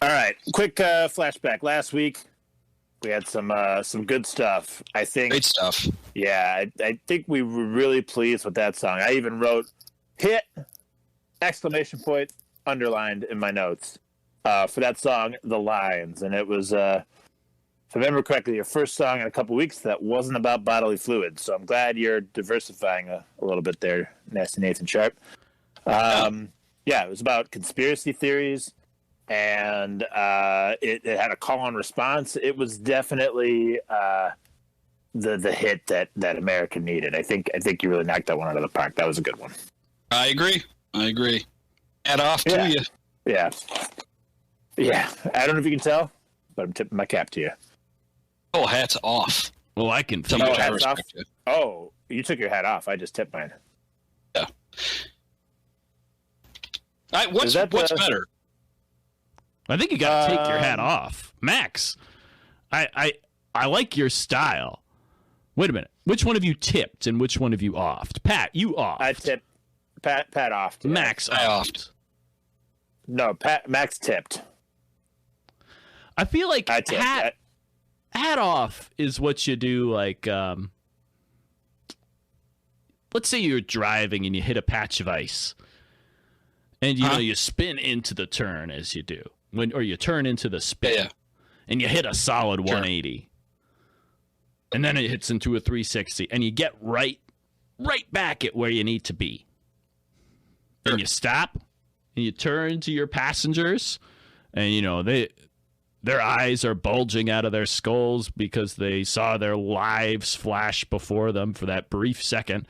All right, quick flashback. Last week we had some good stuff. I think Great stuff. Yeah, I think we were really pleased with that song. I even wrote "hit!" exclamation point underlined in my notes for that song, "The Lines," and it was, if I remember correctly, your first song in a couple weeks that wasn't about bodily fluids. So I'm glad you're diversifying a little bit there, Nasty Nathan Sharp. Yeah, it was about conspiracy theories. And it had a call and response. It was definitely the hit that America needed. I think you really knocked that one out of the park. That was a good one. I agree. Hat off to you. Yeah. I don't know if you can tell, but I'm tipping my cap to you. Oh, hats off. Well, I can. Oh, hats off. Oh, you took your hat off. I just tipped mine. Yeah. What's better? I think you got to take your hat off, Max. I like your style. Wait a minute. Which one of you tipped and which one of you offed? Pat, you offed. I tipped. Pat offed. Yeah. Max, I offed. No, Max tipped. I feel like I tipped. hat off is what you do. Like, let's say you're driving and you hit a patch of ice, and you spin into the turn as you do. Or you turn into the spin, and you hit a solid 180, and then it hits into a 360, and you get right back at where you need to be. Sure. And you stop, and you turn to your passengers, and their eyes are bulging out of their skulls because they saw their lives flash before them for that brief second,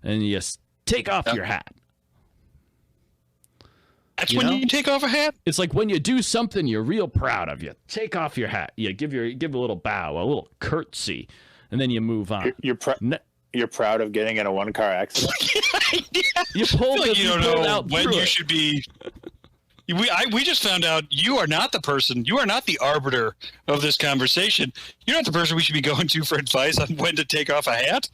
and you take off your hat. That's when you take off a hat? It's like when you do something you're real proud of. You take off your hat. You give a little bow, a little curtsy, and then you move on. You're proud of getting in a one-car accident? You pulled like you don't know when you it. should be... We just found out you are not the person, you are not the arbiter of this conversation. You're not the person we should be going to for advice on when to take off a hat.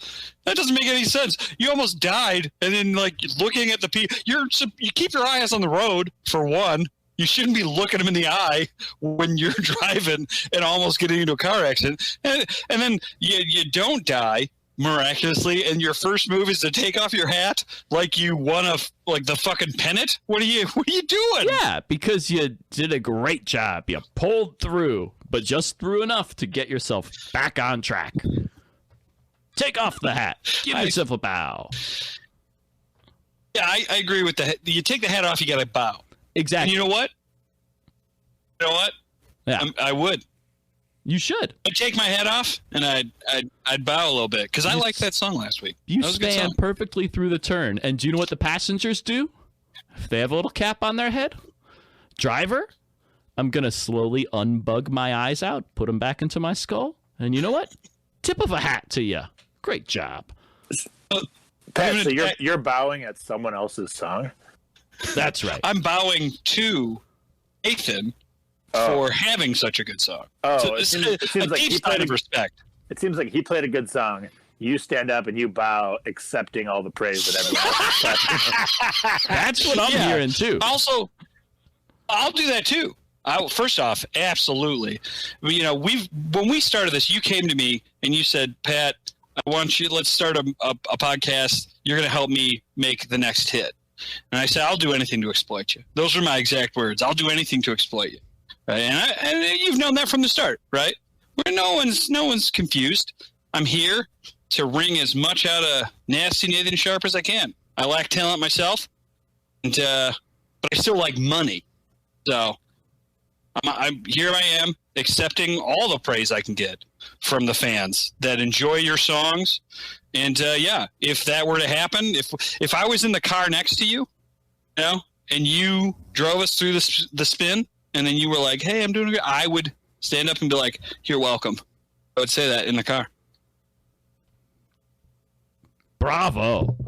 That doesn't make any sense. You almost died, and then looking at the people, you keep your eyes on the road for one. You shouldn't be looking them in the eye when you're driving and almost getting into a car accident. And then you don't die miraculously, and your first move is to take off your hat like you won the fucking pennant. What are you doing? Yeah, because you did a great job. You pulled through, but just through enough to get yourself back on track. Take off the hat. Give yourself a bow. Yeah, I agree with that. You take the hat off, you got to bow. Exactly. And you know what? Yeah. I would. You should. I'd take my hat off and I'd bow a little bit because I liked that song last week. You stand perfectly through the turn, and do you know what the passengers do? If they have a little cap on their head, driver, I'm gonna slowly unbug my eyes out, put them back into my skull, and you know what? Tip of a hat to you. Great job, Pat. So you're bowing at someone else's song? That's right. I'm bowing to Nathan. For having such a good song. So it seems like deep sign of respect. It seems like he played a good song. You stand up and you bow, accepting all the praise that everyone else is. That's what I'm hearing too. Also, I'll do that too. First off, absolutely. When we started this, you came to me and you said, "Pat, let's start a podcast. You're going to help me make the next hit." And I said, "I'll do anything to exploit you." Those are my exact words. I'll do anything to exploit you. Right? And you've known that from the start, right? Where no one's confused. I'm here to wring as much out of Nasty Nathan Sharp as I can. I lack talent myself, but I still like money. So I'm here. I am accepting all the praise I can get from the fans that enjoy your songs. And if that were to happen, if I was in the car next to you, and you drove us through the spin. And then you were like, "Hey, I'm doing good," I would stand up and be like, "You're welcome." I would say that in the car. Bravo.